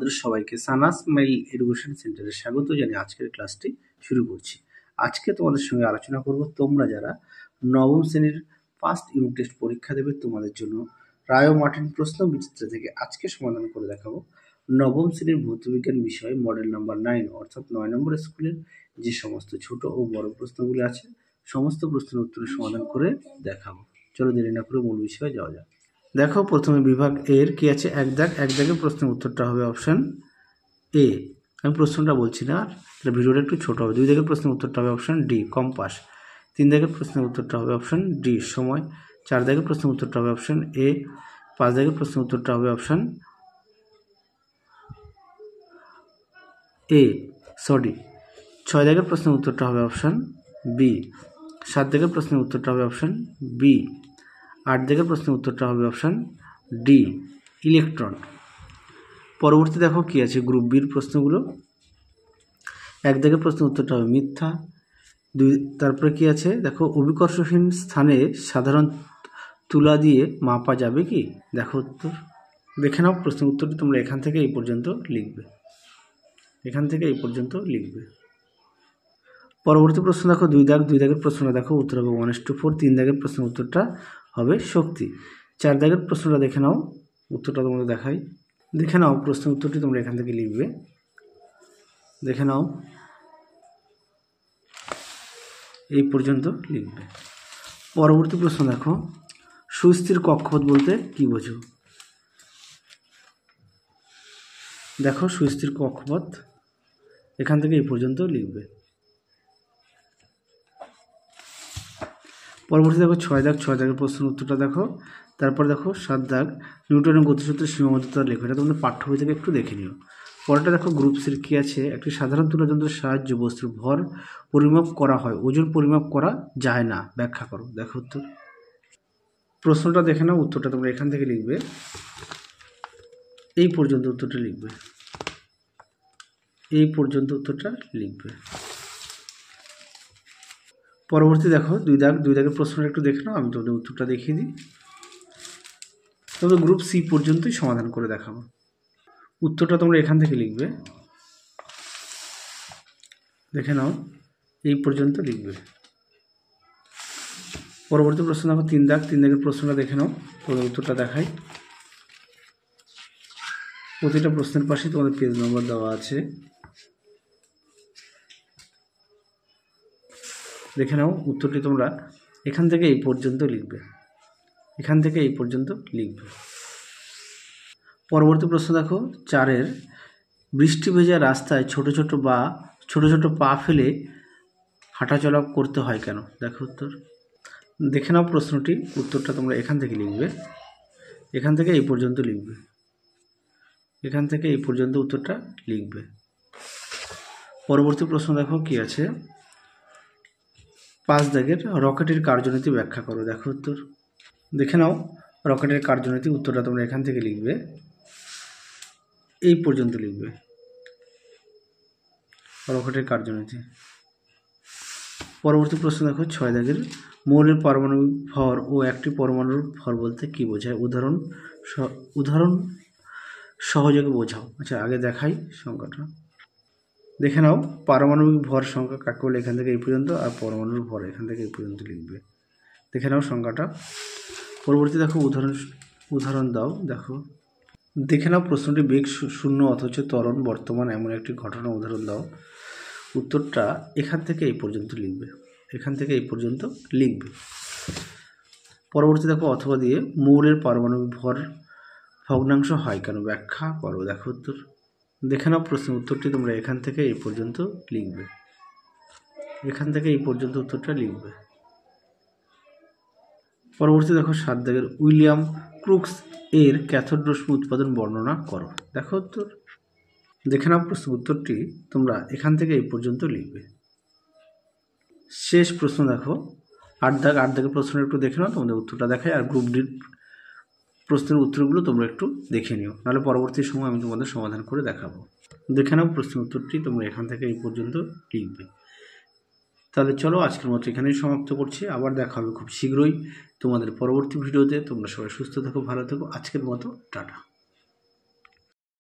তোমাদের সবাইকে Sana's smile education সেন্টারে স্বাগত জানিয়ে আজকের ক্লাসটি শুরু করছি। আজকে তোমাদের সঙ্গে আলোচনা করব তোমরা যারা নবম শ্রেণীর ফার্স্ট ইউনিট টেস্ট পরীক্ষা দেবে তোমাদের জন্য রায় মার্টিন প্রশ্ন বিচিত্র থেকে আজকে সমাধান করে দেখাবো নবম শ্রেণীর ভৌতবিজ্ঞান বিষয়ে মডেল নাম্বার 9 অর্থাৎ 9 নম্বর স্কুলের যে সমস্ত ছোট ও বড় প্রশ্নগুলি আছে সমস্ত প্রশ্নের উত্তরের সমাধান করে দেখাবো। চলো দেরি না করে মূল বিষয়ে যাওয়া যাক। দেখো প্রথমে বিভাগ এর কি আছে, এক দাগের প্রশ্নের উত্তরটা হবে অপশন এ। আমি প্রশ্নটা বলছি না, এটা ভিডিওটা একটু ছোট হবে। 2 দাগের প্রশ্নের উত্তরটা হবে অপশন ডি কম্পাস। 3 দাগের প্রশ্নের উত্তরটা হবে অপশন ডি সময়। 4 দাগের প্রশ্নের উত্তরটা হবে অপশন এ। 5 দাগের প্রশ্নের উত্তরটা হবে অপশন এ 6 দাগের প্রশ্নের উত্তরটা হবে অপশন বি। 7 দাগের প্রশ্নের উত্তরটা হবে অপশন বি। 8 দাগের প্রশ্নের উত্তরটা হবে অপশন ডি ইলেকট্রন। পরবর্তী দেখো কি আছে গ্রুপ বির প্রশ্নগুলো। 1 দাগের প্রশ্নের উত্তরটা হবে মিথ্যা। তারপরে কি আছে দেখো, অভিকর্ষহীন স্থানে সাধারণ তুলা দিয়ে মাপা যাবে কি? দেখো উত্তর দেখে নাও। প্রশ্নের উত্তরটি তোমরা এখান থেকে এই পর্যন্ত লিখবে, পরবর্তী প্রশ্ন দেখো 2 দাগের প্রশ্নটা দেখো উত্তর হবে 1:4। 3 দাগের প্রশ্নের উত্তরটা হবে শক্তি। 4 দাগের প্রশ্নটা দেখে নাও, উত্তরটা তোমাদের দেখে নাও প্রশ্নের উত্তরটি তোমরা এখান থেকে লিখবে, দেখে নাও এই পর্যন্ত লিখবে। পরবর্তী প্রশ্ন দেখো, সুস্থির কক্ষপথ বলতে কি বোঝো? দেখো সুস্থির কক্ষপথ এখান থেকে এই পর্যন্ত লিখবে। পরবর্তী দেখো 6 দাগের প্রশ্নের উত্তরটা দেখো। তারপর দেখো 7 দাগ, নিউটনের গতিসূত্রের সীমাবদ্ধতা লেখো। এটা তোমরা পাঠ্য বই থেকে একটু দেখে নিও। পরেরটা দেখো গ্রুপ সির কি আছে, একটি সাধারণ তুলাযন্ত্রের সাহায্যে বস্তুর ভর পরিমাপ করা হয়, ওজন পরিমাপ করা যায় না, ব্যাখ্যা করো। দেখো উত্তর, প্রশ্নটা দেখে নাও, উত্তরটা তোমরা এখান থেকে লিখবে, এই পর্যন্ত উত্তরটা লিখবে, পরবর্তী দেখো 2 দাগের প্রশ্নটা একটু দেখে নাও, আমি তোমাদের উত্তরটা দেখিয়ে দিই। তবে গ্রুপ সি পর্যন্তই সমাধান করে দেখাবো। উত্তরটা তোমরা এখান থেকে লিখবে, দেখে নাও এই পর্যন্ত লিখবে। পরবর্তী প্রশ্ন দেখো 3 দাগের প্রশ্নটা দেখে নাও, তোমাদের উত্তরটা দেখাই। প্রতিটা প্রশ্নের পাশে তোমাদের পেজ নম্বর দেওয়া আছে, দেখে নাও উত্তরটি তোমরা এখান থেকে এই পর্যন্ত লিখবে, পরবর্তী প্রশ্ন দেখো 4 বৃষ্টি ভেজা রাস্তায় ছোট ছোট পা ফেলে হাঁটাচলা করতে হয় কেন? দেখো উত্তর, দেখে নাও প্রশ্নটি, উত্তরটা তোমরা এখান থেকে লিখবে, এই পর্যন্ত উত্তরটা লিখবে। পরবর্তী প্রশ্ন দেখো কি আছে, 5 দাগের রকেটের কার্যনীতি ব্যাখ্যা করো। দেখো উত্তর, দেখে নাও রকেটের কার্যনীতি, উত্তরটা তোমরা এখান থেকে লিখবে, এই পর্যন্ত লিখবে, রকেটের কার্যনীতি। পরবর্তী প্রশ্ন দেখো 6 দাগের, মৌলের পারমাণবিক ভর ও একটি পরমাণুর ভর বলতে কি বোঝায়? উদাহরণ সহযোগে বোঝাও। আচ্ছা আগে দেখাই সংখ্যাটা, দেখে নাও পারমাণবিক ভর সংখ্যা কাকে বলে, এখান থেকে এই পর্যন্ত, আর পরমাণুর ভর এখান থেকে এই পর্যন্ত লিখবে, দেখে নাও সংখ্যাটা। পরবর্তী দেখো উদাহরণ দাও। দেখে নাও প্রশ্নটি, বেগ শূন্য অথচ ত্বরণ বর্তমান এমন একটি ঘটনা উদাহরণ দাও। উত্তরটা এখান থেকে এই পর্যন্ত লিখবে, পরবর্তী দেখো অথবা দিয়ে, মৌলের পারমাণবিক ভর ভগ্নাংশ হয় কেন, ব্যাখ্যা করো। দেখো উত্তর, দেখে নাও প্রশ্নের উত্তরটি তোমরা এখান থেকে এই পর্যন্ত লিখবে, উত্তরটা লিখবে। পরবর্তী দেখো 7 দাগের, উইলিয়াম ক্রুক্স এর ক্যাথোড রশ্মি উৎপাদন বর্ণনা করো। দেখো উত্তর, দেখে নাও প্রশ্নের উত্তরটি তোমরা এখান থেকে এই পর্যন্ত লিখবে। শেষ প্রশ্ন দেখো 8 দাগের প্রশ্নটা একটু দেখে নাও, তোমাদের উত্তরটা দেখায়, আর গ্রুপ ডির প্রশ্নের উত্তরগুলো তোমরা একটু দেখে নিও, নাহলে পরবর্তী সময় আমি তোমাদের সমাধান করে দেখাবো। দেখে নাও প্রশ্নের উত্তরটি তোমরা এখান থেকে এই পর্যন্ত লিখবে। তাহলে চলো আজকের মতো এখানেই সমাপ্ত করছি, আবার দেখা হবে খুব শীঘ্রই তোমাদের পরবর্তী ভিডিওতে। তোমরা সবাই সুস্থ থাকো, ভালো থেকো, আজকের মতো টাটা।